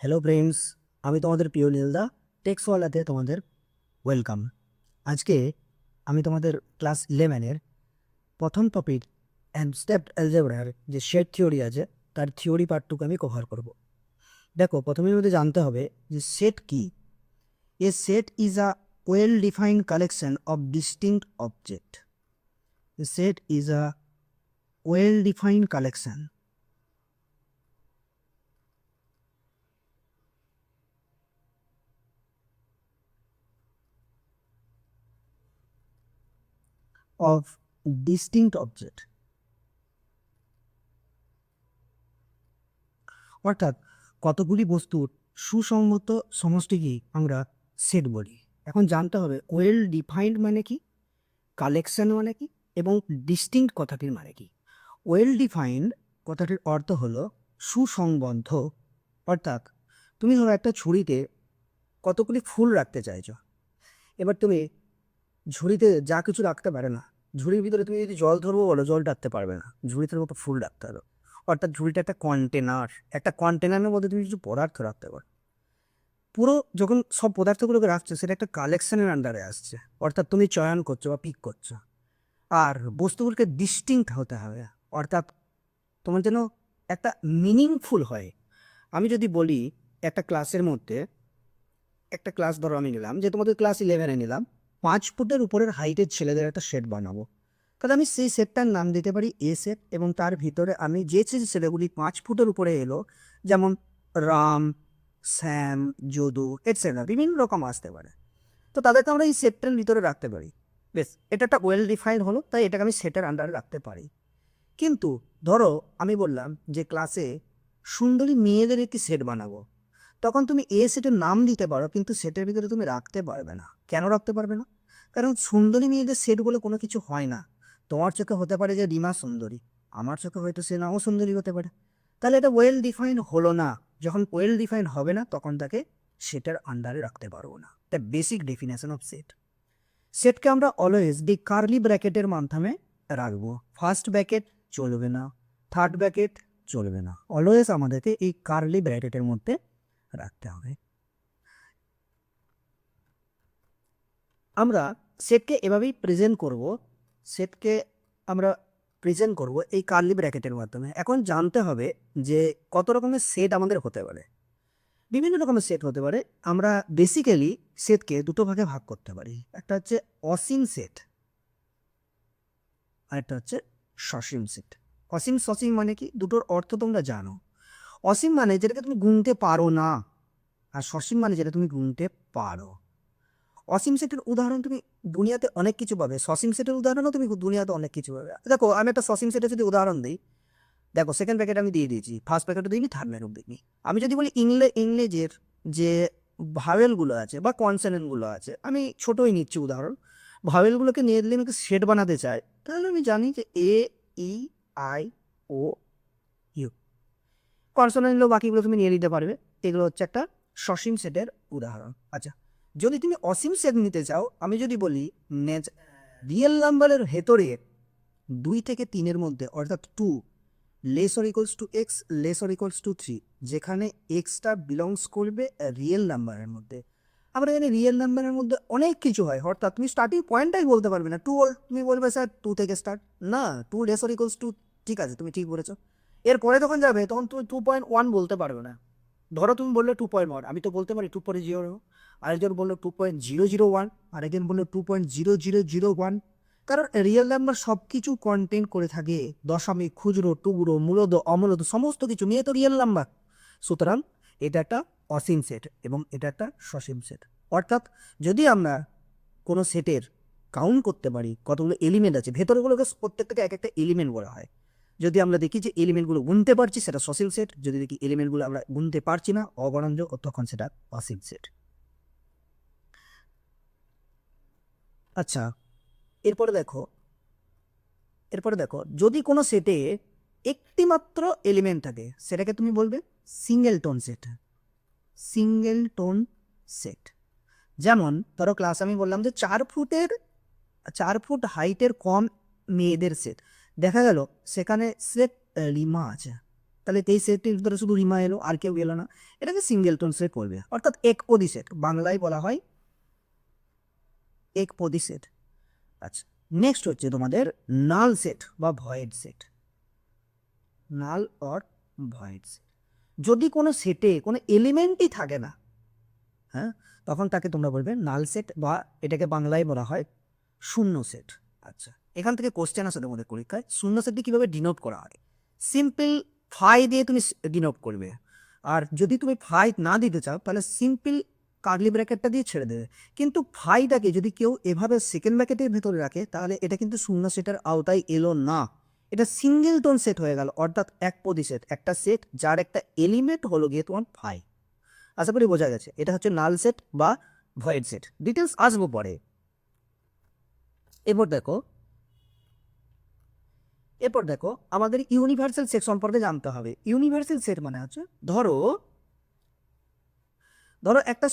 Hello friends, আমি তোমাদের প্রিয় নীলদা। টেক্সওয়ালাতে তোমাদের ওয়েলকাম। আজকে আমি তোমাদের ক্লাস 11-এর প্রথম টপিক অ্যাবস্ট্রাক্ট অ্যালজেব্রার যে সেট থিওরি আছে তার থিওরি পার্টটুকু আমি কভার করব। দেখো, প্রথমে আমাদের জানতে হবে যে সেট কি। A set is a well defined collection of distinct object. A set is a well defined collection of distinct object, অর্থাৎ কতগুলি বস্তুর সুসংগত সমষ্টিকেই আমরা সেট বলি। এখন জানতে হবে ওয়েল ডিফাইন্ড মানে কি, কালেকশন মানে কি, এবং ডিস্টিংক্ট কথাটির মানে কি। ওয়েল ডিফাইন্ড কথাটির অর্থ হলো সুসংবদ্ধ, অর্থাৎ তুমি ধরো একটা ঝুড়িতে কতগুলি ফুল রাখতে চাইছো। এবার তুমি ঝুড়িতে যা কিছু রাখতে পারে না, ঝুড়ির ভিতরে তুমি যদি জল ধরবো বলো, জল রাখতে পারবে না, ঝুড়িতে মতো ফুল রাখতে হবে। অর্থাৎ ঝুড়িটা একটা কন্টেনার, একটা কন্টেনারের মধ্যে তুমি কিছু পদার্থ রাখতে পারো। পুরো যখন সব পদার্থগুলোকে রাখছো সেটা একটা কালেকশনের আন্ডারে আসছে, অর্থাৎ তুমি চয়ন করছো বা পিক করছো। আর বস্তুগুলোকে ডিস্টিংক্ট হতে হবে, অর্থাৎ তোমার যেন একটা মিনিংফুল হয়। আমি যদি বলি একটা ক্লাসের মধ্যে, একটা ক্লাস ধরো আমি নিলাম, যে তোমাদের ক্লাস 11-এ নিলাম, 5 ফুটের উপরের হাইটের ছেলেদের একটা সেট বানাবো। তাহলে আমি সেই সেটটার নাম দিতে পারি এ সেট, এবং তার ভিতরে আমি যে ছেলেগুলি 5 ফুটের উপরে এলো, যেমন রাম, শ্যাম, যদু এটসেট্রা বিভিন্ন রকম আসতে পারে, তো তাদেরকে আমরা এই সেটটার ভিতরে রাখতে পারি। বেশ, এটা একটা ওয়েল ডিফাইন্ড হলো, তাই এটাকে আমি সেটের আন্ডারে রাখতে পারি। কিন্তু ধরো আমি বললাম যে ক্লাসে সুন্দরী মেয়েদের একটি সেট বানাবো, তখন তুমি এ সেটের নাম দিতে পারো, কিন্তু সেটের ভিতরে তুমি রাখতে পারবে না। কেন রাখতে পারবে না? কারণ সুন্দরী মেয়েদের সেট বলে কোনো কিছু হয় না। তোমার চোখে হতে পারে যে রিমা সুন্দরী, আমার চোখে হয়তো সে নাও সুন্দরী হতে পারে। তাহলে এটা ওয়েল ডিফাইন হলো না। যখন ওয়েল ডিফাইন হবে না, তখন তাকে সেটার আন্ডারে রাখতে পারবো না। The basic definition of set. সেটকে আমরা অলওয়েজ দি কার্লি ব্র্যাকেটের মাধ্যমে রাখবো। ফার্স্ট ব্র্যাকেট চলবে না, থার্ড ব্র্যাকেট চলবে না, অলওয়েজ আমাদেরকে এই কার্লি ব্র্যাকেটের মধ্যে রাখতে হবে। আমরা সেটকে এভাবেই প্রেজেন্ট করব, সেটকে আমরা প্রেজেন্ট করব এই কার্লি ব্র্যাকেটের মাধ্যমে। এখন জানতে হবে যে কত রকমের সেট আমাদের হতে পারে। বিভিন্ন রকমের সেট হতে পারে। আমরা বেসিক্যালি সেটকে দুটো ভাগে ভাগ করতে পারি, একটা হচ্ছে অসীম সেট, আর একটা হচ্ছে সসীম সেট। অসীম সসীম মানে কি, দুটোর অর্থ তোমরা জানো। অসীম মানে যেটাকে তুমি গুনতে পারো না, আর সসীম মানে যেটা তুমি গুনতে পারো। অসীম সেটের উদাহরণ তুমি দুনিয়াতে অনেক কিছু পাবে, সসীম সেটের উদাহরণও তুমি দুনিয়াতে অনেক কিছু পাবে। দেখো, আমি একটা সসীম সেটের যদি উদাহরণ দিই, দেখো সেকেন্ড প্যাকেট আমি দিয়ে দিয়েছি, ফার্স্ট প্যাকেটও দিইনি, থার্ড প্যাকেটও দিইনি। আমি যদি বলি ইংরেজের যে ভাওয়েলগুলো আছে বা কনসোনেন্টগুলো আছে, আমি ছোটই নিচ্ছি উদাহরণ, ভাওয়েলগুলোকে নিয়ে দিলে আমি সেট বানাতে চাই, তাহলে আমি জানি যে এ, ই, আই, ও, ইউ। কনসোনেন্ট বাকিগুলো তুমি নিয়ে নিতে পারবে। এগুলো হচ্ছে একটা সসীম সেটের উদাহরণ। আচ্ছা, যদি তুমি অসীম সেট নিতে চাও, আমি যদি বলি রিয়েল নাম্বারের ভেতরে 2 থেকে 3-এর মধ্যে, অর্থাৎ 2 less or equals to x, less or equals to 3, যেখানে এক্সটা বিলংস করবে রিয়েল নাম্বারের মধ্যে। আমরা জানি রিয়েল নাম্বারের মধ্যে অনেক কিছু হয়, অর্থাৎ তুমি স্টার্টিং পয়েন্টটাই বলতে পারবে না। তুমি বলবে স্যার 2 থেকে স্টার্ট, না, 2 লেস অর ইকুয়ালস টু, ঠিক আছে তুমি ঠিক বলেছো। এরপরে যখন যাবে তখন তুমি 2.1 বলতে পারবে না। ধরো তুমি বললে 2.1, আমি তো বলতে পারি 2.0, আরেকজন বললো 2.001, আরেকজন বললো 2.0001। কারণ রিয়েল নাম্বার সব কিছু কন্টেন্ট করে থাকে, দশমিক, খুচরো, টুকরো, মূলদ, অমূলদ সমস্ত কিছু নিয়ে তো রিয়েল নাম্বার। সুতরাং এটা একটা অসীম সেট এবং এটা একটা সসীম সেট। অর্থাৎ যদি আমরা কোনো সেটের কাউন্ট করতে পারি কতগুলো এলিমেন্ট আছে, ভেতরগুলোকে প্রত্যেকটাকে এক একটা এলিমেন্ট বলা হয়। যদি আমরা দেখি যে এলিমেন্টগুলো গুনতে পারছি, সেটা সসীম সেট। যদি দেখি এলিমেন্টগুলো আমরা গুনতে পারছি না, অগণাঞ্জ, তখন সেটা অসীম সেট। আচ্ছা, এরপরে দেখো, যদি কোনো সেটে একটি মাত্র এলিমেন্ট থাকে, সেটাকে তুমি বলবে single tone set. Single tone set, যেমন ধরো ক্লাস আমি বললাম যে 4 ফুট হাইটের কম মেয়েদের সেট, দেখা গেল সেখানে সেট রিমা আছে। তাহলে এই সেটটির ভিতরে শুধু রিমা এলো, আর কেউ গেলো না, এটাকে সিঙ্গেলটন সেট করবে, অর্থাৎ একপদী সেট, বাংলায় বলা হয় একপদী সেট। আচ্ছা, নেক্সট হচ্ছে তোমাদের নাল সেট বা void set. Null or void set, যদি কোনো সেটে কোনো এলিমেন্টই থাকে না, হ্যাঁ, তখন তাকে তোমরা বলবে নাল সেট, বা এটাকে বাংলায় বলা হয় শূন্য সেট। আচ্ছা, এখান থেকে কোশ্চেন আসে তোমাদের পরীক্ষায়, শূন্য সেটটি কীভাবে ডিনোট করা হয়। সিম্পল ফাই দিয়ে তুমি ডিনোট করবে, আর যদি তুমি ফাই না দিতে চাও তাহলে সিম্পল কার্লি ব্র্যাকেটটা দিয়ে ছেড়ে দেবে। কিন্তু ফাইটাকে যদি কেউ এভাবে সেকেন্ড ব্র্যাকেটের ভেতরে রাখে তাহলে এটা কিন্তু শূন্য সেটের আওতায় এলো না, এটা সিঙ্গেলটন সেট হয়ে গেল, অর্থাৎ একপদী সেট, একটা সেট যার একটা এলিমেন্ট হলো গিয়ে তোমার ফাই। আশা করি বোঝা গেছে, এটা হচ্ছে নাল সেট বা ভয়েড সেট, ডিটেলস আসবো পরে। এরপর দেখো আমাদের ইউনিভার্সাল সেট সম্পর্কে জানতে হবে। ইউনিভার্সাল সেট মানে হচ্ছে, ধরো একটা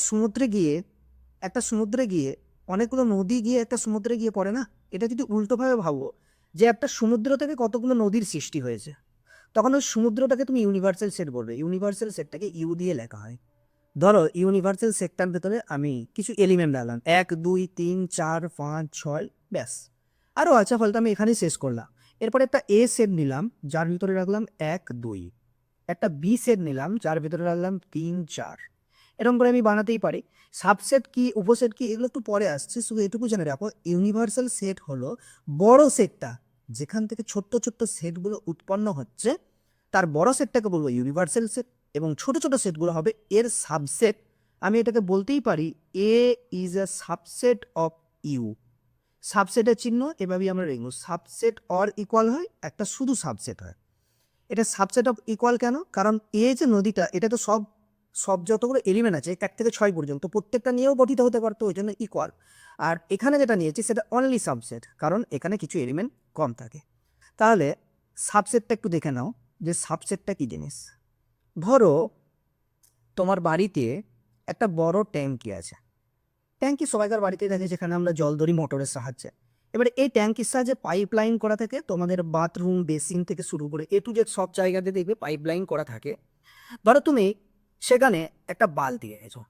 সমুদ্রে গিয়ে অনেকগুলো নদী গিয়ে একটা সমুদ্রে গিয়ে পড়ে না, এটা যদি উল্টোভাবে ভাবো যে একটা সমুদ্র থেকে কতগুলো নদীর সৃষ্টি হয়েছে, তখন ওই সমুদ্রটাকে তুমি ইউনিভার্সাল সেট বলবে। ইউনিভার্সাল সেটটাকে ইউ দিয়ে লেখা হয়। ধরো ইউনিভার্সাল সেটটার ভেতরে আমি কিছু এলিমেন্ট রাখলাম, 1 2 3 4 5 6, ব্যাস, আরও আচ্ছা, ফলটা আমি এখানেই শেষ করলাম। এরপরে একটা এ সেট নিলাম যার ভিতরে রাখলাম 1 2, একটা বি সেট নিলাম যার ভিতরে রাখলাম 3 4, এরকম করে আমি বানাতেই পারি। সাবসেট কি উপসেট কি এগুলো একটু পরে আসছে, শুধু এটুকু জেনে রাখো, ইউনিভার্সাল সেট হলো বড় সেটটা, যেখান থেকে ছোট্ট ছোট্ট সেটগুলো উৎপন্ন হচ্ছে, তার বড় সেটটাকে বলবো ইউনিভার্সাল সেট, এবং ছোট ছোট সেটগুলো হবে এর সাবসেট। আমি এটাকে বলতেই পারি A is a subset of U. সাবসেটের চিহ্ন এভাবেই আমরা লিখব, সাবসেট অর ইকুয়াল হয়, একটা শুধু সাবসেট হয়। এটা সাবসেট অফ ইকুয়াল কেন, কারণ এ যে নদীটা, এটা তো সব সব যতগুলো এলিমেন্ট আছে 1 থেকে 6 পর্যন্ত প্রত্যেকটা নিয়েও গঠিত হতে পারতো, ওই জন্য ইকুয়াল। আর এখানে যেটা নিয়েছি সেটা অনলি সাবসেট, কারণ এখানে কিছু এলিমেন্ট কম থাকে। তাহলে সাবসেটটা একটু দেখে নাও যে সাবসেটটা কি জিনিস। ধরো তোমার বাড়িতে একটা বড় ট্যাঙ্কি আছে, ট্যাঙ্কি সবাইকার বাড়িতে থাকে, যেখানে আমরা জল ধরি মোটরের সাহায্যে। এবারে এই ট্যাঙ্কির সাহায্যে পাইপ লাইন করা থাকে, তোমাদের বাথরুম বেসিন থেকে শুরু করে এ টু জেড সব জায়গাতে দেখবে পাইপ লাইন করা থাকে। ধরো তুমি সেখানে একটা বালতি এনেছো,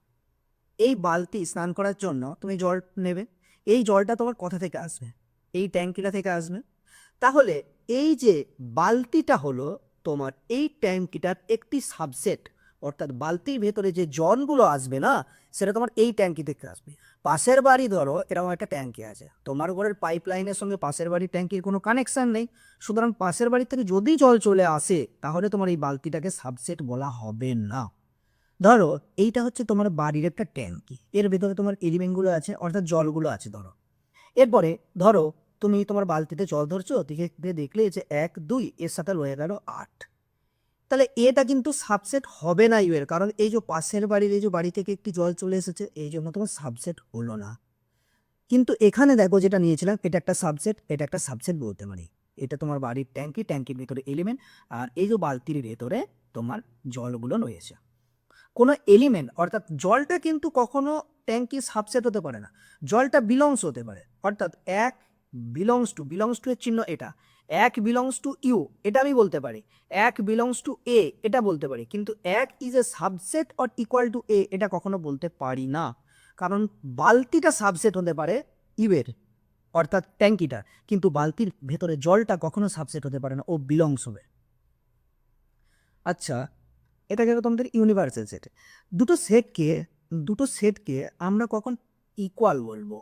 এই বালতি স্নান করার জন্য তুমি জল নেবে, এই জলটা তোমার কোথা থেকে আসবে, এই ট্যাঙ্কিটা থেকে আসবে। তাহলে এই যে বালতিটা হলো তোমার এই ট্যাঙ্কিটার একটি সাবসেট, অর্থাৎ বালতির ভেতরে যে জলগুলো আসবে না, সেটা তোমার এই ট্যাঙ্কি থেকে আসবে। পাশের বাড়ি ধরো এরকম একটা ট্যাঙ্কি আছে, তোমার ঘরের পাইপ লাইনের সঙ্গে পাশের বাড়ির ট্যাঙ্কির কোনো কানেকশন নেই, সুতরাং পাশের বাড়ি থেকে যদি জল চলে আসে তাহলে তোমার এই বালতিটাকে সাবসেট বলা হবে না। ধরো এইটা হচ্ছে তোমার বাড়ির একটা ট্যাঙ্কি, এর ভেতরে তোমার এলিমেন্টগুলো আছে, অর্থাৎ জলগুলো আছে ধরো। এরপরে ধরো তুমি তোমার বালতিতে জল ধরছো, দেখলে যে 1 2 এর সাথে রয়ে গেল 8, তাহলে এটা কিন্তু সাবসেট হবে না ইউ এর, কারণ এই যে পাশের বাড়ির এই যে বাড়ি থেকে একটি জল চলে এসেছে, এই জন্য তোমার সাবসেট হলো না। কিন্তু এখানে দেখো যেটা নিয়েছিলাম এটা একটা সাবসেট, এটা একটা সাবসেট বলতে পারি। এটা তোমার বাড়ির ট্যাঙ্কি, ট্যাঙ্কির ভিতরে এলিমেন্ট, আর এই যে বালতির ভেতরে তোমার জলগুলো রয়েছে। কোনো এলিমেন্ট অর্থাৎ জলটা কিন্তু কখনো ট্যাঙ্কি সাবসেট হতে পারে না, জলটা বিলংস হতে পারে, অর্থাৎ 1 বিলংস টু এর চিহ্ন এটা, 1 বিলংস টু ইউ এটা আমি বলতে পারি, 1 বিলংস টু এ এটা বলতে পারি, কিন্তু 1 is a subset or equal to A এটা কখনো বলতে পারি না, কারণ বালতিটা সাবসেট হতে পারে ইউ এর, অর্থাৎ ট্যাঙ্কিটা, কিন্তু বালতির ভেতরে জলটা কখনো সাবসেট হতে পারে না, ও বিলংস হবে। আচ্ছা, এটা গেল তোমাদের ইউনিভার্সাল সেট। দুটো সেটকে আমরা কখন ইকুয়াল বলবো,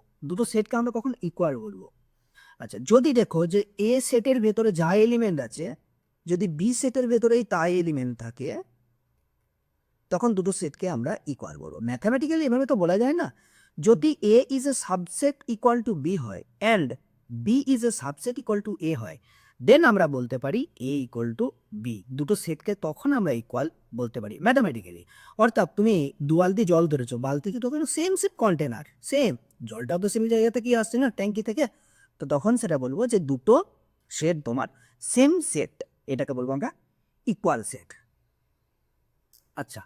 আচ্ছা, যদি দেখো যে এ সেটের ভেতরে যা এলিমেন্ট আছে, যদি বি সেটের ভেতরেই তাই এলিমেন্ট থাকে, তখন দুটো সেটকে আমরা ইকুয়াল বলবো। ম্যাথামেটিক্যালি এভাবে তো বলা যায় না, যদি A is a subset equal to B হয় and B is a subset equal to A হয়, দেন আমরা বলতে পারি এ ইকুয়াল টু বি। দুটো সেটকে তখন আমরা ইকুয়াল বলতে পারি ম্যাথামেটিক্যালি। অর্থাৎ তুমি দুয়ালতি জল ধরেছো, বালতি তো সেম কন্টেনার, সেম জলটাও তো সেম জায়গা থেকেই আসছে না, ট্যাঙ্কি থেকে, তো তখন সেটা বলবো যে দুটো সেট তোমার সেম সেট, এটাকে বলবো আমরা ইকুয়াল সেট। আচ্ছা,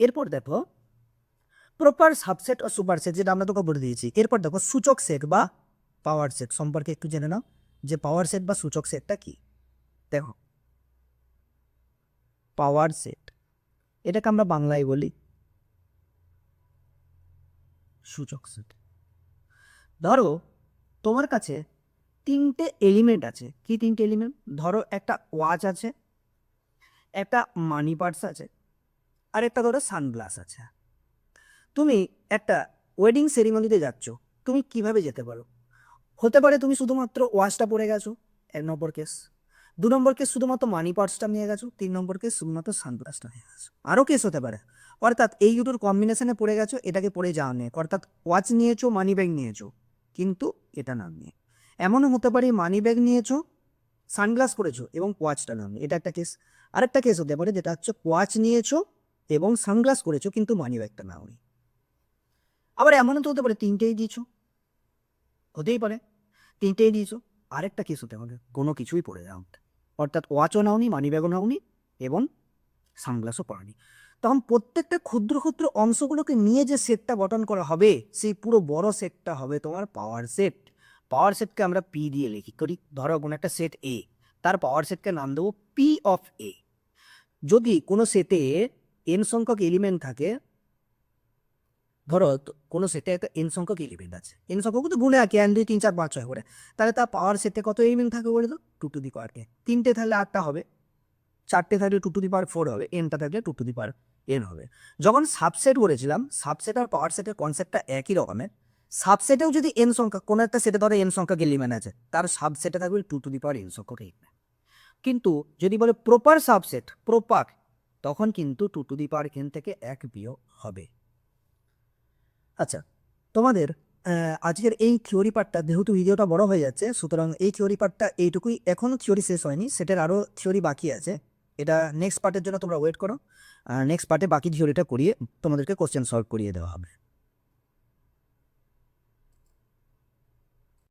এরপর দেখো প্রপার সাবসেট ও সুপারসেট, যেটা আমরা তোকে বলে দিয়েছি। এরপর দেখো সূচক সেট বা পাওয়ার সেট সম্পর্কে একটু জেনে নাও, যে পাওয়ার সেট বা সূচক সেটটা কি। দেখো পাওয়ার সেট, এটাকে আমরা বাংলায় বলি সূচক সেট। ধরো তোমার কাছে তিনটে এলিমেন্ট আছে। কি তিনটে এলিমেন্ট? ধরো একটা ওয়াচ আছে, একটা মানি পার্স আছে, আর একটা ধরো সানগ্লাস আছে। তুমি একটা ওয়েডিং সেরিমনিতে যাচ্ছ, তুমি কিভাবে যেতে পারো? হতে পারে তুমি শুধুমাত্র ওয়াচটা পরে গেছো, 1 নম্বর কেস। 2 নম্বর কেস শুধুমাত্র মানি পার্সটা নিয়ে গেছো। 3 নম্বর কেস শুধুমাত্র সানগ্লাসটা নিয়ে গেছো। আরও কেস হতে পারে। অর্থাৎ এই দুটোর কম্বিনেশনে পড়ে গেছো, এটাকে পড়ে যাওয়া নেই। অর্থাৎ ওয়াচ নিয়েছো, মানি ব্যাগ নিয়েছো, কিন্তু এটা নাম নিয়ে। এমনও হতে পারে মানি ব্যাগ নিয়েছো, সানগ্লাস পরেছো এবং ওয়াচটা নাম নিয়ে। এটা একটা কেস। আরেকটা কেস হতে পারে যেটা হচ্ছে ওয়াচ নিয়েছো এবং সানগ্লাস করেছো কিন্তু মানি ব্যাগটা নাও নি। আবার এমনও তো হতে পারে তিনটেই দিয়েছো, হতেই পারে তিনটেই দিয়েছো। আরেকটা কেস হতে পারে কোনো কিছুই পড়ে যাও, অর্থাৎ ওয়াচও নাওনি, মানি ব্যাগও নাওনি এবং সানগ্লাসও পরানি। তখন প্রত্যেকটা ক্ষুদ্র ক্ষুদ্র অংশগুলোকে নিয়ে যে সেটটা গঠন করা হবে, সেই পুরো বড় সেটটা হবে তোমার পাওয়ার সেট। পাওয়ার সেটকে আমরা পি দিয়ে লিখি করি। ধরো কোনো একটা সেট এ, তার পাওয়ার সেটকে নাম দেবো পি অফ এ। যদি কোনো সেটে এন সংখ্যক এলিমেন্ট থাকে, ধরো কোনো সেটে একটা এন সংখ্যক এলিমেন্ট আছে, এন সংখ্যক তো গুণে আঁকি 1 2 3 4 5 6 করে, তাহলে তার পাওয়ার সেটে কত এলিমেন্ট থাকে বলে তো 2 টু দি পাওয়ার এন। তিনটে থাকলে 8টা হবে, চারটে থাকলে 2 টু দি পাওয়ার 4 হবে, এনটা থাকলে 2 টু দি পাওয়ার এন হবে। যখন সাবসেট বলেছিলাম, সাবসেট আর পাওয়ার সেটের কনসেপ্টটা একই রকমের। সাবসেটেও যদি এন সংখ্যা, কোনো একটা সেটে ধরো এন সংখ্যক এলিমেন্ট আছে, তার সাবসেটে থাকবে 2 টু দি পাওয়ার এন সংখ্যক এলিমেন্ট। কিন্তু যদি বলে প্রপার সাবসেট, প্রপার, তখন কিন্তু 2 টু দি পাওয়ার এন থেকে 1 বিয়োগ হবে। আচ্ছা, তোমাদের আজকের এই থিওরি পার্টটা, যেহেতু ভিডিওটা বড় হয়ে যাচ্ছে, সুতরাং এই থিওরি পার্টটা এইটুকুই। এখনও থিওরি শেষ হয়নি, সেটার আরও থিওরি বাকি আছে। এটা নেক্সট পার্টের জন্য তোমরা ওয়েট করো। নেক্সট পার্টে বাকি থিওরিটা করিয়ে তোমাদেরকে কোশ্চেন সলভ করিয়ে দেওয়া হবে।